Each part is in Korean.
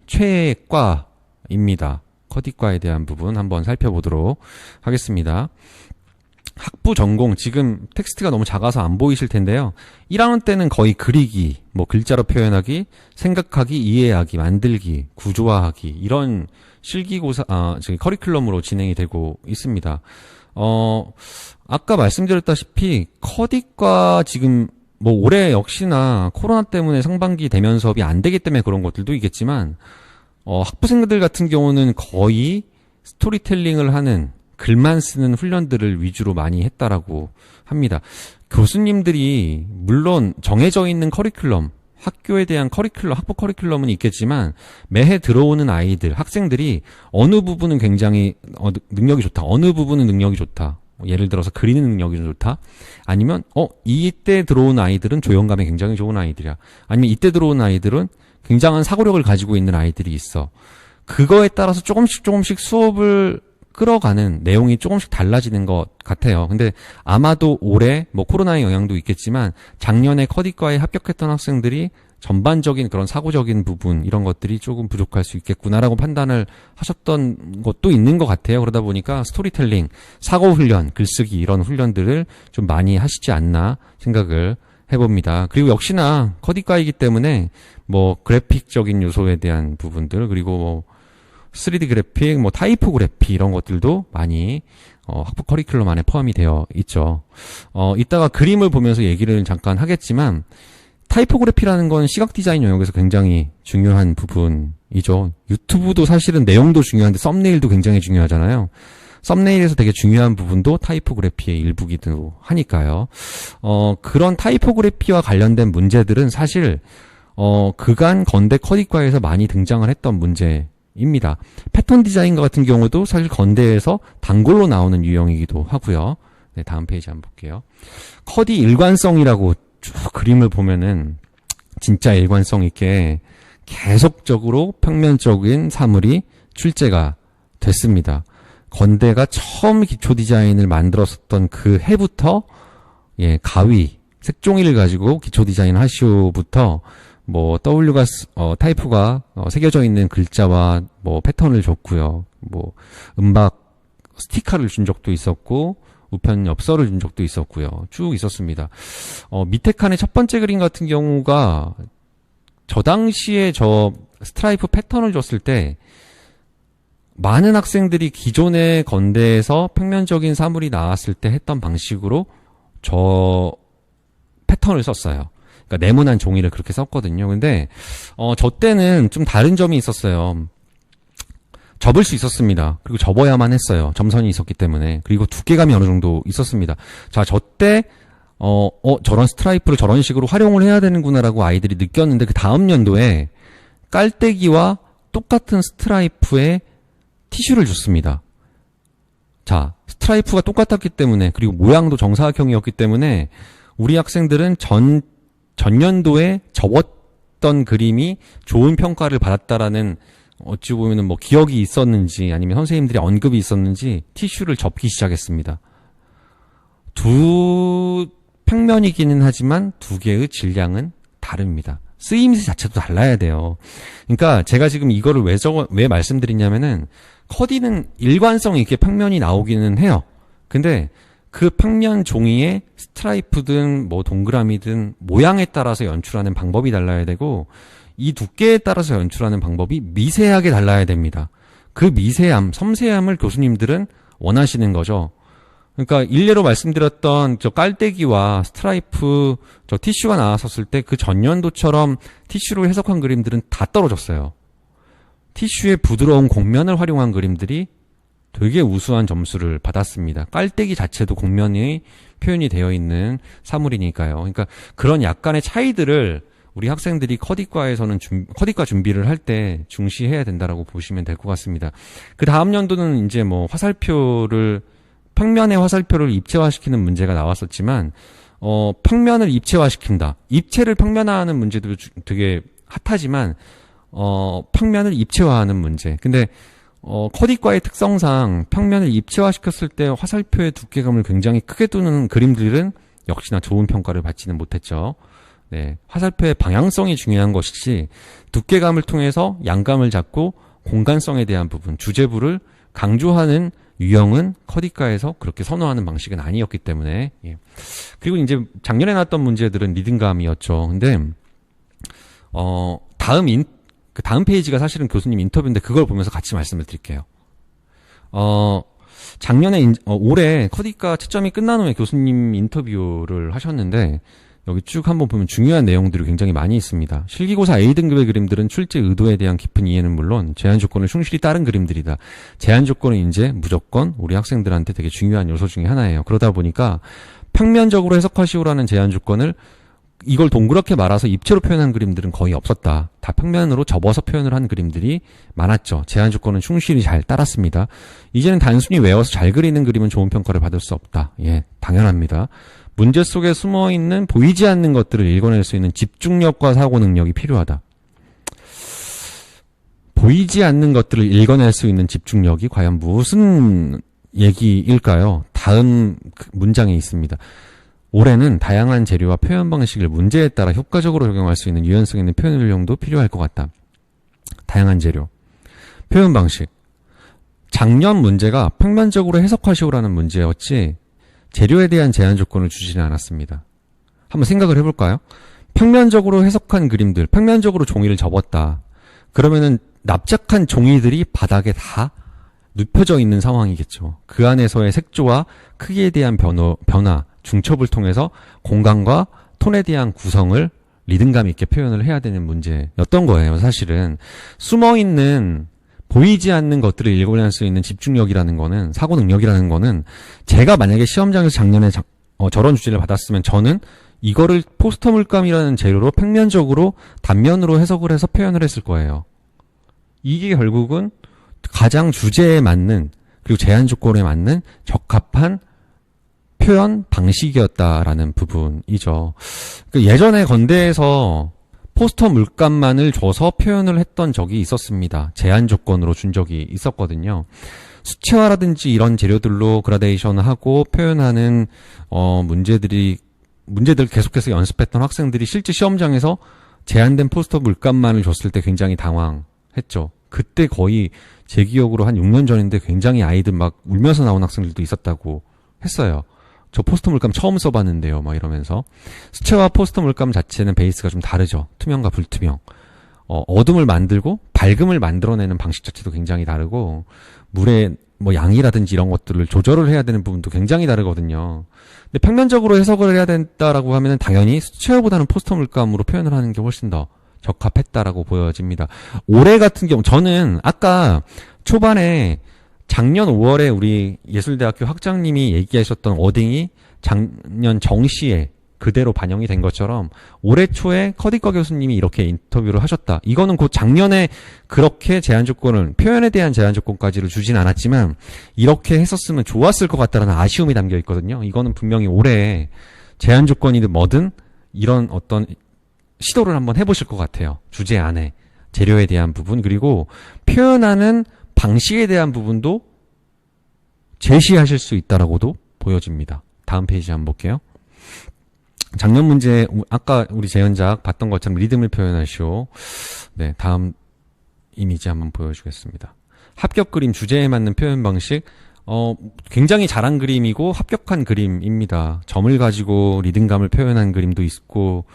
최과입니다. 커디과에 대한 부분 한번 살펴보도록 하겠습니다. 학부 전공, 지금 텍스트가 너무 작아서 안 보이실 텐데요. 1학년 때는 거의 그리기, 뭐 글자로 표현하기, 생각하기, 이해하기, 만들기, 구조화하기 이런 실기고사, 커리큘럼으로 진행이 되고 있습니다. 아까 말씀드렸다시피 커디과 지금 뭐 올해 역시나 코로나 때문에 상반기 대면 수업이 안 되기 때문에 그런 것들도 있겠지만 학부생들 같은 경우는 거의 스토리텔링을 하는 글만 쓰는 훈련들을 위주로 많이 했다라고 합니다. 교수님들이 물론 정해져 있는 커리큘럼, 학교에 대한 커리큘럼, 학부 커리큘럼은 있겠지만 매해 들어오는 아이들, 학생들이 어느 부분은 굉장히 능력이 좋다, 어느 부분은 능력이 좋다. 예를 들어서 그리는 능력이 좋다. 아니면 이때 들어온 아이들은 조형감이 굉장히 좋은 아이들이야. 아니면 이때 들어온 아이들은 굉장한 사고력을 가지고 있는 아이들이 있어. 그거에 따라서 조금씩 수업을 끌어가는 내용이 조금씩 달라지는 것 같아요. 근데 아마도 올해 뭐 코로나의 영향도 있겠지만 작년에 커디과에 합격했던 학생들이 전반적인 그런 사고적인 부분 이런 것들이 조금 부족할 수 있겠구나라고 판단을 하셨던 것도 있는 것 같아요. 그러다 보니까 스토리텔링, 사고훈련, 글쓰기 이런 훈련들을 좀 많이 하시지 않나 생각을 해봅니다. 그리고 역시나 커디과이기 때문에 뭐 그래픽적인 요소에 대한 부분들 그리고 뭐 3D 그래픽, 뭐 타이포그래피 이런 것들도 많이 학부 커리큘럼 안에 포함이 되어 있죠. 이따가 그림을 보면서 얘기를 잠깐 하겠지만 타이포그래피라는 건 시각 디자인 영역에서 굉장히 중요한 부분이죠. 유튜브도 사실은 내용도 중요한데 썸네일도 굉장히 중요하잖아요. 썸네일에서 되게 중요한 부분도 타이포그래피의 일부기도 하니까요. 그런 타이포그래피와 관련된 문제들은 사실 그간 건대 커디과에서 많이 등장을 했던 문제입니다. 패턴 디자인 같은 경우도 사실 건대에서 단골로 나오는 유형이기도 하고요. 네, 다음 페이지 한번 볼게요. 커디 일관성이라고 쭉 그림을 보면은 진짜 일관성 있게 계속적으로 평면적인 사물이 출제가 됐습니다. 건대가 처음 기초 디자인을 만들었었던 그 해부터 가위, 색종이를 가지고 기초 디자인 하시오부터 뭐 W가 타이프가 새겨져 있는 글자와 뭐 패턴을 줬고요. 뭐 음박 스티커를 준 적도 있었고 우편 엽서를 준 적도 있었고요. 쭉 있었습니다. 밑에 칸의 첫 번째 그림 같은 경우가 저 당시에 저 스트라이프 패턴을 줬을 때 많은 학생들이 기존의 건대에서 평면적인 사물이 나왔을 때 했던 방식으로 저 패턴을 썼어요. 그러니까 네모난 종이를 그렇게 썼거든요. 근데 저 때는 좀 다른 점이 있었어요. 접을 수 있었습니다. 그리고 접어야만 했어요. 점선이 있었기 때문에. 그리고 두께감이 어느 정도 있었습니다. 자, 저 때 저런 스트라이프를 저런 식으로 활용을 해야 되는구나라고 아이들이 느꼈는데 그 다음 연도에 깔때기와 똑같은 스트라이프에 티슈를 줬습니다. 자, 스트라이프가 똑같았기 때문에 그리고 모양도 정사각형이었기 때문에 우리 학생들은 전년도에 접었던 그림이 좋은 평가를 받았다라는 어찌 보면은 뭐 기억이 있었는지 아니면 선생님들이 언급이 있었는지 티슈를 접기 시작했습니다. 두 평면이기는 하지만 두 개의 질량은 다릅니다. 쓰임새 자체도 달라야 돼요. 그러니까 제가 지금 이거를 왜 말씀드리냐면은 커디는 일관성 있게 평면이 나오기는 해요. 근데 그 평면 종이에 스트라이프든 뭐 동그라미든 모양에 따라서 연출하는 방법이 달라야 되고 이 두께에 따라서 연출하는 방법이 미세하게 달라야 됩니다. 그 미세함, 섬세함을 교수님들은 원하시는 거죠. 그러니까 일례로 말씀드렸던 저 깔때기와 스트라이프 저 티슈가 나왔었을 때 그 전년도처럼 티슈로 해석한 그림들은 다 떨어졌어요. 티슈의 부드러운 곡면을 활용한 그림들이 되게 우수한 점수를 받았습니다. 깔때기 자체도 곡면이 표현이 되어 있는 사물이니까요. 그러니까 그런 약간의 차이들을 우리 학생들이 커디과에서는 커디과 준비를 할 때 중시해야 된다라고 보시면 될 것 같습니다. 그 다음 연도는 이제 뭐 평면의 화살표를 입체화시키는 문제가 나왔었지만, 평면을 입체화시킨다. 입체를 평면화하는 문제도 되게 핫하지만, 평면을 입체화하는 문제. 근데, 커디과의 특성상 평면을 입체화시켰을 때 화살표의 두께감을 굉장히 크게 두는 그림들은 역시나 좋은 평가를 받지는 못했죠. 네, 화살표의 방향성이 중요한 것이지 두께감을 통해서 양감을 잡고 공간성에 대한 부분, 주제부를 강조하는 유형은 커디과에서 그렇게 선호하는 방식은 아니었기 때문에. 예. 그리고 이제 작년에 나왔던 문제들은 리듬감이었죠. 근데 다음 페이지가 사실은 교수님 인터뷰인데 그걸 보면서 같이 말씀을 드릴게요. 작년에 올해 커디과 채점이 끝난 후에 교수님 인터뷰를 하셨는데 여기 쭉 한번 보면 중요한 내용들이 굉장히 많이 있습니다. 실기고사 A등급의 그림들은 출제 의도에 대한 깊은 이해는 물론 제한 조건을 충실히 따른 그림들이다. 제한 조건은 이제 무조건 우리 학생들한테 되게 중요한 요소 중에 하나예요. 그러다 보니까 평면적으로 해석하시오라는 제한 조건을 이걸 동그랗게 말아서 입체로 표현한 그림들은 거의 없었다. 다 평면으로 접어서 표현을 한 그림들이 많았죠. 제한 조건은 충실히 잘 따랐습니다. 이제는 단순히 외워서 잘 그리는 그림은 좋은 평가를 받을 수 없다. 예, 당연합니다. 문제 속에 숨어있는 보이지 않는 것들을 읽어낼 수 있는 집중력과 사고 능력이 필요하다. 보이지 않는 것들을 읽어낼 수 있는 집중력이 과연 무슨 얘기일까요? 다음 문장에 있습니다. 올해는 다양한 재료와 표현 방식을 문제에 따라 효과적으로 적용할 수 있는 유연성 있는 표현 활용도 필요할 것 같다. 다양한 재료, 표현 방식. 작년 문제가 평면적으로 해석하시오라는 문제였지 재료에 대한 제한 조건을 주지는 않았습니다. 한번 생각을 해볼까요? 평면적으로 해석한 그림들, 평면적으로 종이를 접었다. 그러면은 납작한 종이들이 바닥에 다 눕혀져 있는 상황이겠죠. 그 안에서의 색조와 크기에 대한 변화, 중첩을 통해서 공간과 톤에 대한 구성을 리듬감 있게 표현을 해야 되는 문제였던 거예요. 사실은 숨어있는 보이지 않는 것들을 읽어낼 수 있는 집중력이라는 거는, 사고 능력이라는 거는 제가 만약에 시험장에서 작년에 저런 주제를 받았으면 저는 이거를 포스터 물감이라는 재료로 평면적으로 단면으로 해석을 해서 표현을 했을 거예요. 이게 결국은 가장 주제에 맞는, 그리고 제한 조건에 맞는 적합한 표현 방식이었다라는 부분이죠. 예전에 건대에서 포스터 물감만을 줘서 표현을 했던 적이 있었습니다. 제한 조건으로 준 적이 있었거든요. 수채화라든지 이런 재료들로 그라데이션을 하고 표현하는 문제들 계속해서 연습했던 학생들이 실제 시험장에서 제한된 포스터 물감만을 줬을 때 굉장히 당황했죠. 그때 거의 제 기억으로 한 6년 전인데 굉장히 아이들 막 울면서 나온 학생들도 있었다고 했어요. 저 포스터 물감 처음 써봤는데요. 막 이러면서. 수채화 포스터 물감 자체는 베이스가 좀 다르죠. 투명과 불투명. 어둠을 만들고 밝음을 만들어내는 방식 자체도 굉장히 다르고, 물의 뭐 양이라든지 이런 것들을 조절을 해야 되는 부분도 굉장히 다르거든요. 근데 평면적으로 해석을 해야 된다라고 하면은 당연히 수채화보다는 포스터 물감으로 표현을 하는 게 훨씬 더 적합했다라고 보여집니다. 올해 같은 경우, 저는 아까 초반에 작년 5월에 우리 예술대학교 학장님이 얘기하셨던 워딩이 작년 정시에 그대로 반영이 된 것처럼 올해 초에 커디과 교수님이 이렇게 인터뷰를 하셨다. 이거는 곧 작년에 그렇게 제한 조건을, 표현에 대한 제한 조건까지를 주진 않았지만 이렇게 했었으면 좋았을 것 같다라는 아쉬움이 담겨 있거든요. 이거는 분명히 올해 제한 조건이든 뭐든 이런 어떤 시도를 한번 해보실 것 같아요. 주제 안에 재료에 대한 부분, 그리고 표현하는 방식에 대한 부분도 제시하실 수 있다라고도 보여집니다. 다음 페이지 한번 볼게요. 작년 문제, 아까 우리 재현작 봤던 것처럼 리듬을 표현하시오. 네, 다음 이미지 한번 보여주겠습니다. 합격 그림, 주제에 맞는 표현 방식. 굉장히 잘한 그림이고 합격한 그림입니다. 점을 가지고 리듬감을 표현한 그림도 있고,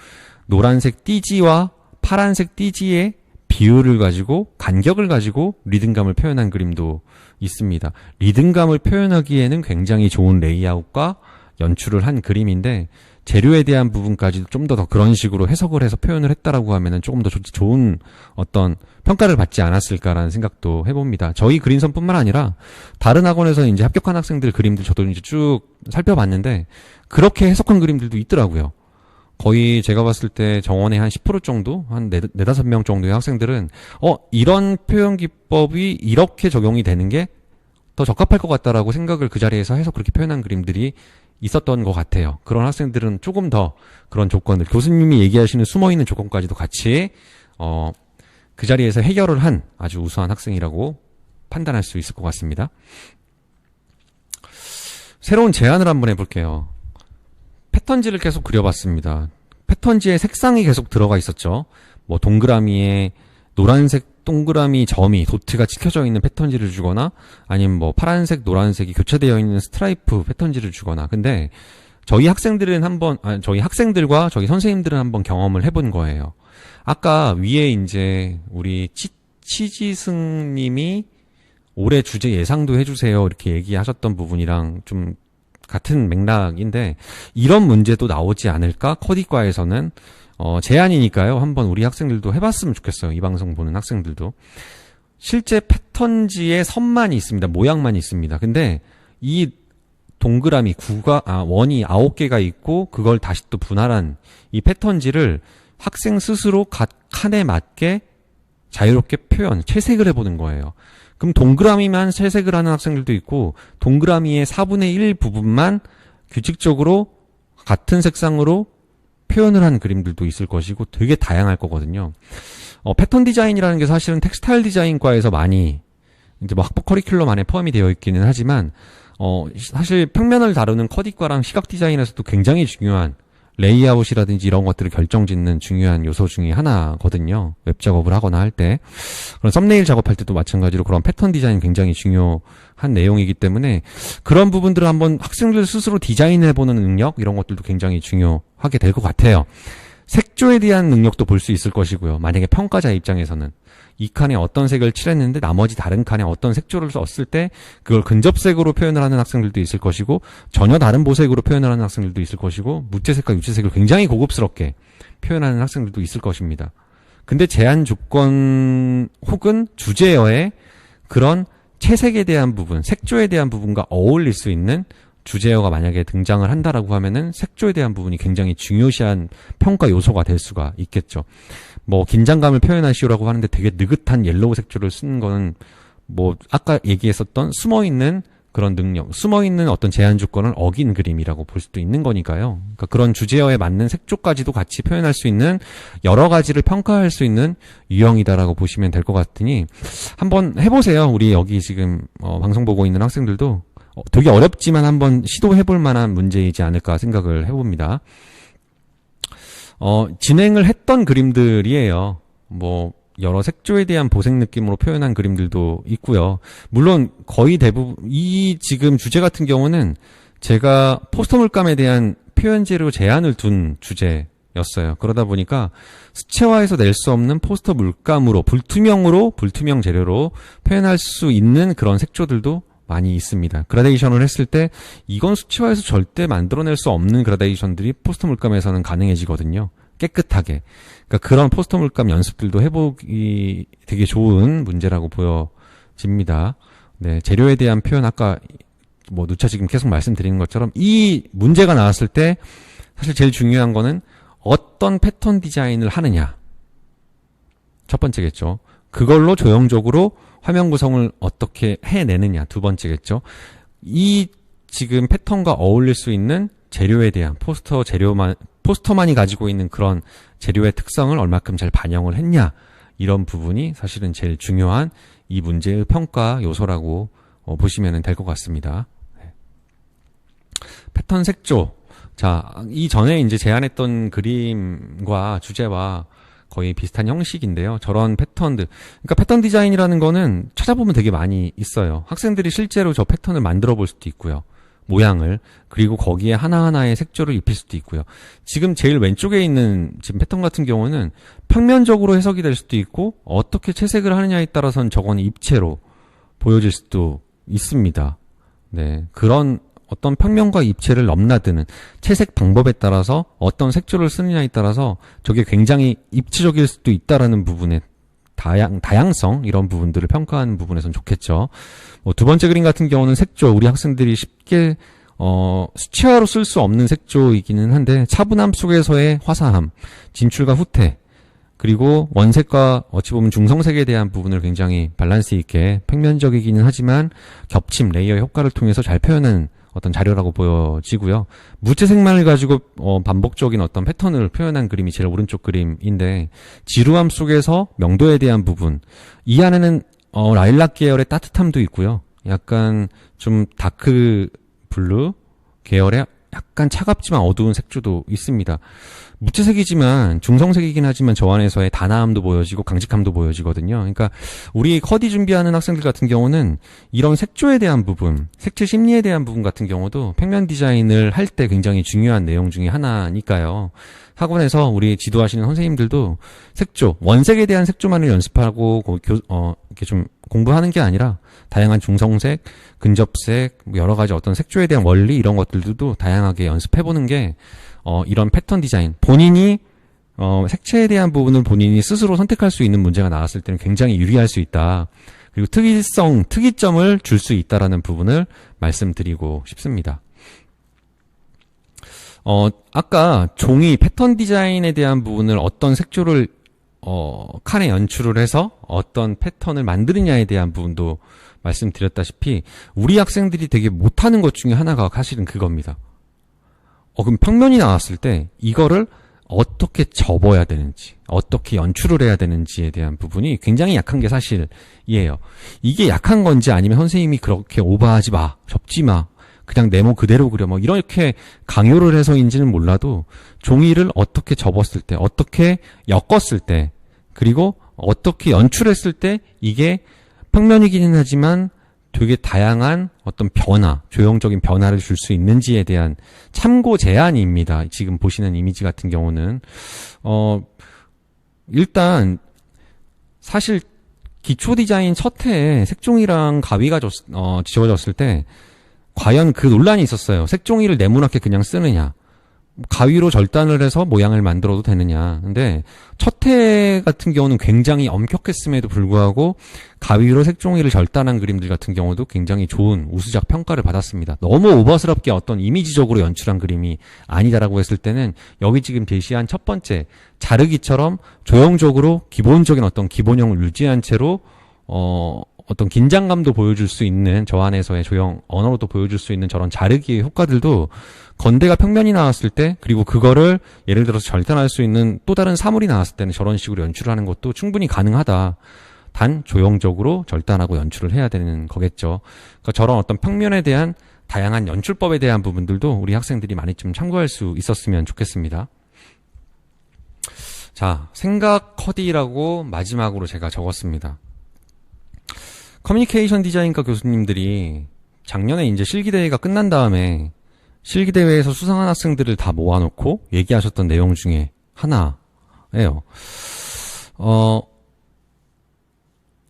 노란색 띠지와 파란색 띠지의 비율을 가지고, 간격을 가지고 리듬감을 표현한 그림도 있습니다. 리듬감을 표현하기에는 굉장히 좋은 레이아웃과 연출을 한 그림인데, 재료에 대한 부분까지도 좀 더 그런 식으로 해석을 해서 표현을 했다라고 하면은 조금 더 좋은 어떤 평가를 받지 않았을까라는 생각도 해봅니다. 저희 그림선뿐만 아니라 다른 학원에서 이제 합격한 학생들 그림들 저도 이제 쭉 살펴봤는데 그렇게 해석한 그림들도 있더라고요. 거의 제가 봤을 때 정원의 한 10% 정도, 한 4-5명 정도의 학생들은 이런 표현 기법이 이렇게 적용이 되는 게 더 적합할 것 같다라고 생각을 그 자리에서 해서 그렇게 표현한 그림들이 있었던 것 같아요. 그런 학생들은 조금 더 그런 조건들, 교수님이 얘기하시는 숨어있는 조건까지도 같이 그 자리에서 해결을 한 아주 우수한 학생이라고 판단할 수 있을 것 같습니다. 새로운 제안을 한번 해볼게요. 패턴지를 계속 그려봤습니다. 패턴지에 색상이 계속 들어가 있었죠. 뭐 동그라미에 노란색 동그라미 점이 도트가 찍혀져 있는 패턴지를 주거나 아니면 뭐 파란색 노란색이 교차되어 있는 스트라이프 패턴지를 주거나. 근데 저희 학생들과 저희 선생님들은 한번 경험을 해본 거예요. 아까 위에 이제 우리 치지승님이 올해 주제 예상도 해주세요 이렇게 얘기하셨던 부분이랑 좀 같은 맥락인데, 이런 문제도 나오지 않을까? 커디과에서는 제안이니까요. 한번 우리 학생들도 해봤으면 좋겠어요. 이 방송 보는 학생들도. 실제 패턴지에 선만 있습니다. 모양만 있습니다. 근데 이 동그라미 원이 9개가 있고 그걸 다시 또 분할한 이 패턴지를 학생 스스로 각 칸에 맞게 자유롭게 채색을 해보는 거예요. 그럼 동그라미만 채색을 하는 학생들도 있고, 동그라미의 4분의 1 부분만 규칙적으로 같은 색상으로 표현을 한 그림들도 있을 것이고 되게 다양할 거거든요. 패턴 디자인이라는 게 사실은 텍스타일 디자인과에서 많이 이제 뭐 학부 커리큘럼 안에 포함이 되어 있기는 하지만 사실 평면을 다루는 커디과랑 시각 디자인에서도 굉장히 중요한 레이아웃이라든지 이런 것들을 결정짓는 중요한 요소 중에 하나거든요. 웹 작업을 하거나 할 때. 그런 썸네일 작업할 때도 마찬가지로 그런 패턴 디자인 굉장히 중요한 내용이기 때문에 그런 부분들을 한번 학생들 스스로 디자인해보는 능력, 이런 것들도 굉장히 중요하게 될 것 같아요. 색조에 대한 능력도 볼 수 있을 것이고요. 만약에 평가자 입장에서는 이 칸에 어떤 색을 칠했는데 나머지 다른 칸에 어떤 색조를 썼을 때 그걸 근접색으로 표현을 하는 학생들도 있을 것이고, 전혀 다른 보색으로 표현을 하는 학생들도 있을 것이고, 무채색과 유채색을 굉장히 고급스럽게 표현하는 학생들도 있을 것입니다. 근데 제한 조건 혹은 주제어에 그런 채색에 대한 부분, 색조에 대한 부분과 어울릴 수 있는 주제어가 만약에 등장을 한다라고 하면은 색조에 대한 부분이 굉장히 중요시한 평가 요소가 될 수가 있겠죠. 뭐 긴장감을 표현하시오라고 하는데 되게 느긋한 옐로우 색조를 쓰는 거는 뭐 아까 얘기했었던 숨어있는 그런 능력, 숨어있는 어떤 제한 조건을 어긴 그림이라고 볼 수도 있는 거니까요. 그러니까 그런 주제어에 맞는 색조까지도 같이 표현할 수 있는 여러 가지를 평가할 수 있는 유형이다라고 보시면 될 것 같으니 한번 해보세요. 우리 여기 지금 방송 보고 있는 학생들도 되게 어렵지만 한번 시도해볼 만한 문제이지 않을까 생각을 해봅니다. 진행을 했던 그림들이에요. 뭐 여러 색조에 대한 보색 느낌으로 표현한 그림들도 있고요. 물론 거의 대부분 이 지금 주제 같은 경우는 제가 포스터 물감에 대한 표현재료 제한을 둔 주제였어요. 그러다 보니까 수채화에서 낼 수 없는 포스터 물감으로 불투명 재료로 표현할 수 있는 그런 색조들도 많이 있습니다. 그라데이션을 했을 때 이건 수채화에서 절대 만들어낼 수 없는 그라데이션들이 포스터 물감에서는 가능해지거든요. 깨끗하게. 그러니까 그런 포스터 물감 연습들도 해보기 되게 좋은 문제라고 보여집니다. 네, 재료에 대한 표현 아까 뭐 누차 지금 계속 말씀드리는 것처럼 이 문제가 나왔을 때 사실 제일 중요한 거는 어떤 패턴 디자인을 하느냐. 첫 번째겠죠. 그걸로 조형적으로 화면 구성을 어떻게 해내느냐. 두 번째겠죠. 이 지금 패턴과 어울릴 수 있는 재료에 대한 포스터만이 가지고 있는 그런 재료의 특성을 얼마큼 잘 반영을 했냐. 이런 부분이 사실은 제일 중요한 이 문제의 평가 요소라고 보시면 될 것 같습니다. 네. 패턴 색조. 자, 이전에 이제 제안했던 그림과 주제와 거의 비슷한 형식인데요. 저런 패턴들. 그러니까 패턴 디자인이라는 거는 찾아보면 되게 많이 있어요. 학생들이 실제로 저 패턴을 만들어 볼 수도 있고요. 모양을. 그리고 거기에 하나하나의 색조를 입힐 수도 있고요. 지금 제일 왼쪽에 있는 지금 패턴 같은 경우는 평면적으로 해석이 될 수도 있고, 어떻게 채색을 하느냐에 따라서는 저건 입체로 보여질 수도 있습니다. 네. 그런 어떤 평면과 입체를 넘나드는 채색 방법에 따라서 어떤 색조를 쓰느냐에 따라서 저게 굉장히 입체적일 수도 있다라는 부분의 다양성, 이런 부분들을 평가하는 부분에선 좋겠죠. 뭐 두 번째 그림 같은 경우는 색조, 우리 학생들이 쉽게 수채화로 쓸 수 없는 색조이기는 한데 차분함 속에서의 화사함, 진출과 후퇴, 그리고 원색과 어찌 보면 중성색에 대한 부분을 굉장히 밸런스 있게 평면적이기는 하지만 겹침, 레이어 효과를 통해서 잘 표현하는 어떤 자료라고 보여지고요. 무채색만을 가지고 반복적인 어떤 패턴을 표현한 그림이 제일 오른쪽 그림인데, 지루함 속에서 명도에 대한 부분, 이 안에는 라일락 계열의 따뜻함도 있고요. 약간 좀 다크 블루 계열의 약간 차갑지만 어두운 색조도 있습니다. 무채색이지만 중성색이긴 하지만 저 안에서의 단아함도 보여지고 강직함도 보여지거든요. 그러니까 우리 커디 준비하는 학생들 같은 경우는 이런 색조에 대한 부분, 색칠 심리에 대한 부분 같은 경우도 평면 디자인을 할 때 굉장히 중요한 내용 중에 하나니까요. 학원에서 우리 지도하시는 선생님들도 색조, 원색에 대한 색조만을 연습하고 이렇게 좀 공부하는 게 아니라 다양한 중성색, 근접색, 여러 가지 어떤 색조에 대한 원리 이런 것들도 다양하게 연습해보는 게 이런 패턴 디자인, 본인이 색채에 대한 부분을 본인이 스스로 선택할 수 있는 문제가 나왔을 때는 굉장히 유리할 수 있다. 그리고 특이점을 줄 수 있다라는 부분을 말씀드리고 싶습니다. 아까 종이 패턴 디자인에 대한 부분을 어떤 색조를 칸에 연출을 해서 어떤 패턴을 만드느냐에 대한 부분도 말씀드렸다시피 우리 학생들이 되게 못하는 것 중에 하나가 사실은 그겁니다. 그럼 평면이 나왔을 때 이거를 어떻게 접어야 되는지, 어떻게 연출을 해야 되는지에 대한 부분이 굉장히 약한 게 사실이에요. 이게 약한 건지 아니면 선생님이 그렇게 오버하지 마, 접지 마, 그냥 네모 그대로 그려, 뭐 이렇게 강요를 해서인지는 몰라도 종이를 어떻게 접었을 때, 어떻게 엮었을 때, 그리고 어떻게 연출했을 때 이게 평면이기는 하지만 되게 다양한 어떤 변화, 조형적인 변화를 줄 수 있는지에 대한 참고 제안입니다. 지금 보시는 이미지 같은 경우는 일단 사실 기초 디자인 첫 해에 색종이랑 가위가 지워졌을 때 과연 그 논란이 있었어요. 색종이를 네모나게 그냥 쓰느냐, 가위로 절단을 해서 모양을 만들어도 되느냐. 근데 첫 해 같은 경우는 굉장히 엄격했음에도 불구하고 가위로 색종이를 절단한 그림들 같은 경우도 굉장히 좋은 우수작 평가를 받았습니다. 너무 오버스럽게 어떤 이미지적으로 연출한 그림이 아니다라고 했을 때는 여기 지금 제시한 첫 번째 자르기처럼 조형적으로 기본적인 어떤 기본형을 유지한 채로 어떤 긴장감도 보여줄 수 있는 저 안에서의 조형 언어로도 보여줄 수 있는 저런 자르기의 효과들도 건대가 평면이 나왔을 때, 그리고 그거를 예를 들어서 절단할 수 있는 또 다른 사물이 나왔을 때는 저런 식으로 연출을 하는 것도 충분히 가능하다. 단 조형적으로 절단하고 연출을 해야 되는 거겠죠. 그러니까 저런 어떤 평면에 대한 다양한 연출법에 대한 부분들도 우리 학생들이 많이 좀 참고할 수 있었으면 좋겠습니다. 자, 생각 커디라고 마지막으로 제가 적었습니다. 커뮤니케이션 디자인과 교수님들이 작년에 이제 실기대회가 끝난 다음에 실기대회에서 수상한 학생들을 다 모아놓고 얘기하셨던 내용 중에 하나예요.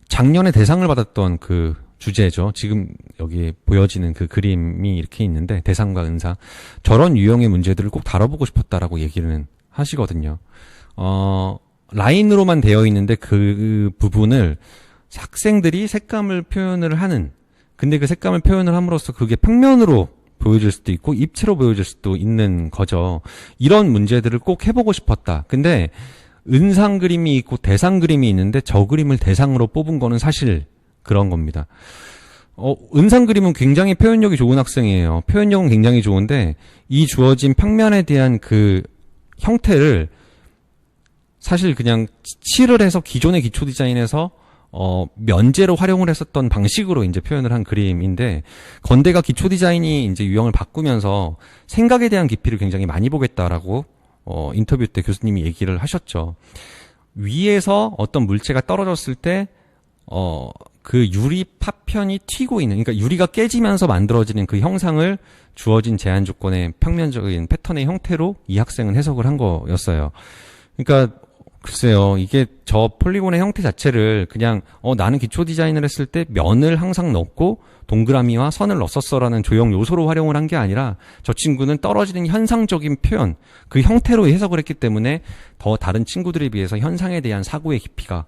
작년에 대상을 받았던 그 주제죠. 지금 여기 보여지는 그 그림이 이렇게 있는데 대상과 은상, 저런 유형의 문제들을 꼭 다뤄보고 싶었다라고 얘기는 하시거든요. 라인으로만 되어 있는데 그 부분을 학생들이 색감을 표현을 하는, 근데 그 색감을 표현을 함으로써 그게 평면으로 보여질 수도 있고 입체로 보여질 수도 있는 거죠. 이런 문제들을 꼭 해보고 싶었다. 근데 은상 그림이 있고 대상 그림이 있는데 저 그림을 대상으로 뽑은 거는 사실 그런 겁니다. 은상 그림은 굉장히 표현력이 좋은 학생이에요. 표현력은 굉장히 좋은데 이 주어진 평면에 대한 그 형태를 사실 그냥 칠을 해서 기존의 기초 디자인에서 면제로 활용을 했었던 방식으로 이제 표현을 한 그림인데, 건대가 기초 디자인이 이제 유형을 바꾸면서 생각에 대한 깊이를 굉장히 많이 보겠다라고 인터뷰 때 교수님이 얘기를 하셨죠. 위에서 어떤 물체가 떨어졌을 때 그 유리 파편이 튀고 있는, 그러니까 유리가 깨지면서 만들어지는 그 형상을 주어진 제한 조건의 평면적인 패턴의 형태로 이 학생은 해석을 한 거였어요. 그러니까 글쎄요, 이게 저 폴리곤의 형태 자체를 그냥 나는 기초 디자인을 했을 때 면을 항상 넣고 동그라미와 선을 넣었어라는 조형 요소로 활용을 한 게 아니라 저 친구는 떨어지는 현상적인 표현, 그 형태로 해석을 했기 때문에 더 다른 친구들에 비해서 현상에 대한 사고의 깊이가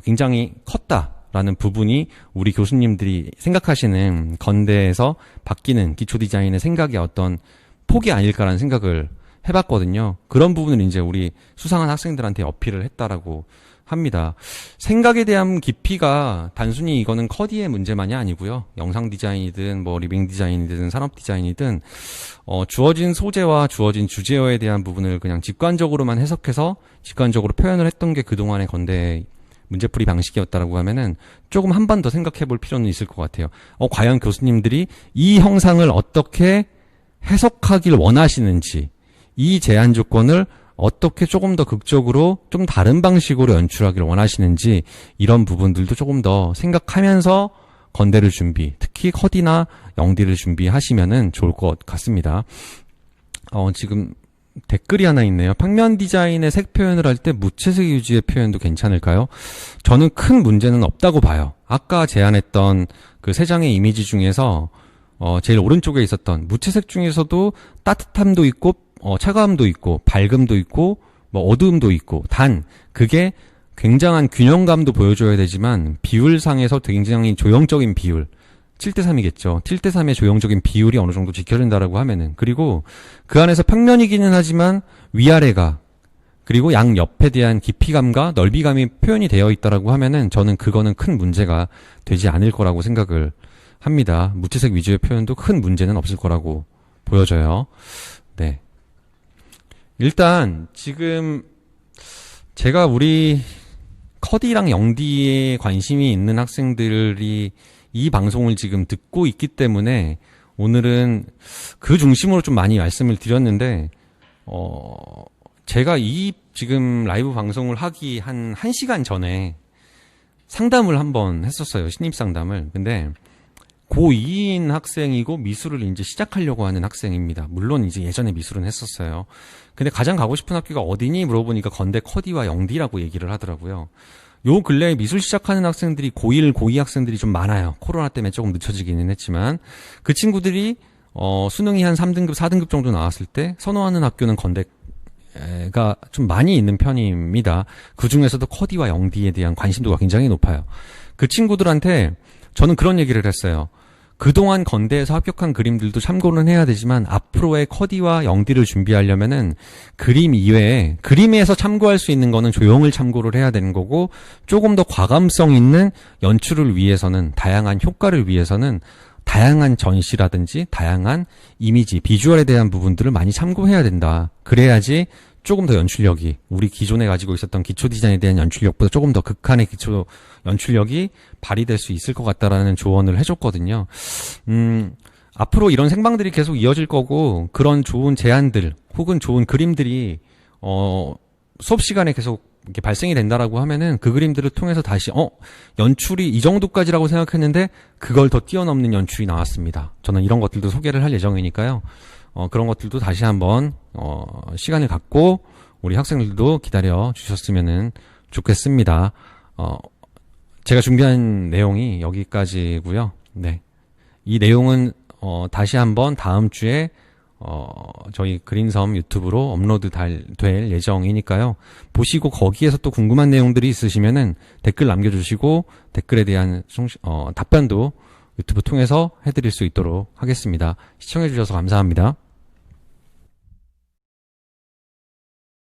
굉장히 컸다라는 부분이 우리 교수님들이 생각하시는 건대에서 바뀌는 기초 디자인의 생각의 어떤 폭이 아닐까라는 생각을 해봤거든요. 그런 부분을 이제 우리 수상한 학생들한테 어필을 했다라고 합니다. 생각에 대한 깊이가 단순히 이거는 커디의 문제만이 아니고요. 영상 디자인이든 뭐 리빙 디자인이든 산업 디자인이든 주어진 소재와 주어진 주제어에 대한 부분을 그냥 직관적으로만 해석해서 직관적으로 표현을 했던 게 그동안의 건대의 문제풀이 방식이었다라고 하면은 조금 한 번 더 생각해 볼 필요는 있을 것 같아요. 과연 교수님들이 이 형상을 어떻게 해석하길 원하시는지, 이 제한 조건을 어떻게 조금 더 극적으로 좀 다른 방식으로 연출하길 원하시는지, 이런 부분들도 조금 더 생각하면서 건대를 준비, 특히 컷이나 영디를 준비하시면은 좋을 것 같습니다. 지금 댓글이 하나 있네요. 평면 디자인의 색 표현을 할 때 무채색 유지의 표현도 괜찮을까요? 저는 큰 문제는 없다고 봐요. 아까 제안했던 그 세 장의 이미지 중에서 제일 오른쪽에 있었던 무채색 중에서도 따뜻함도 있고 차가움도 있고 밝음도 있고 뭐 어두움도 있고, 단 그게 굉장한 균형감도 보여줘야 되지만 비율상에서 굉장히 조형적인 비율, 7대3이겠죠. 7대3의 조형적인 비율이 어느 정도 지켜진다라고 하면은, 그리고 그 안에서 평면이기는 하지만 위아래가, 그리고 양 옆에 대한 깊이감과 넓이감이 표현이 되어 있다라고 하면은 저는 그거는 큰 문제가 되지 않을 거라고 생각을 합니다. 무채색 위주의 표현도 큰 문제는 없을 거라고 보여져요. 네. 일단 지금 제가 우리 컷이랑 영디에 관심이 있는 학생들이 이 방송을 지금 듣고 있기 때문에 오늘은 그 중심으로 좀 많이 말씀을 드렸는데, 제가 이 지금 라이브 방송을 하기 한 1시간 전에 상담을 한번 했었어요. 신입 상담을. 근데 고2인 학생이고 미술을 이제 시작하려고 하는 학생입니다. 물론 이제 예전에 미술은 했었어요. 근데 가장 가고 싶은 학교가 어디니 물어보니까 건대 컷이와 영디라고 얘기를 하더라고요. 요 근래에 미술 시작하는 학생들이 고1, 고2 학생들이 좀 많아요. 코로나 때문에 조금 늦춰지기는 했지만 그 친구들이 수능이 한 3등급, 4등급 정도 나왔을 때 선호하는 학교는 건대가 좀 많이 있는 편입니다. 그 중에서도 컷이와 영디에 대한 관심도가 굉장히 높아요. 그 친구들한테 저는 그런 얘기를 했어요. 그동안 건대에서 합격한 그림들도 참고는 해야 되지만 앞으로의 컷이와 영디를 준비하려면은 그림 이외에, 그림에서 참고할 수 있는 거는 조형을 참고를 해야 되는 거고, 조금 더 과감성 있는 연출을 위해서는, 다양한 효과를 위해서는 다양한 전시라든지 다양한 이미지, 비주얼에 대한 부분들을 많이 참고해야 된다. 그래야지 조금 더 연출력이, 우리 기존에 가지고 있었던 기초 디자인에 대한 연출력보다 조금 더 극한의 기초 연출력이 발휘될 수 있을 것 같다라는 조언을 해줬거든요. 앞으로 이런 생방들이 계속 이어질 거고, 그런 좋은 제안들 혹은 좋은 그림들이 수업 시간에 계속 이렇게 발생이 된다라고 하면은 그 그림들을 통해서 다시 연출이 이 정도까지라고 생각했는데 그걸 더 뛰어넘는 연출이 나왔습니다. 저는 이런 것들도 소개를 할 예정이니까요. 그런 것들도 다시 한번 시간을 갖고 우리 학생들도 기다려 주셨으면 좋겠습니다. 제가 준비한 내용이 여기까지고요. 네. 이 내용은 다시 한번 다음 주에 저희 그린섬 유튜브로 업로드 될 예정이니까요. 보시고 거기에서 또 궁금한 내용들이 있으시면은 댓글 남겨주시고 댓글에 대한 답변도 유튜브 통해서 해드릴 수 있도록 하겠습니다. 시청해주셔서 감사합니다.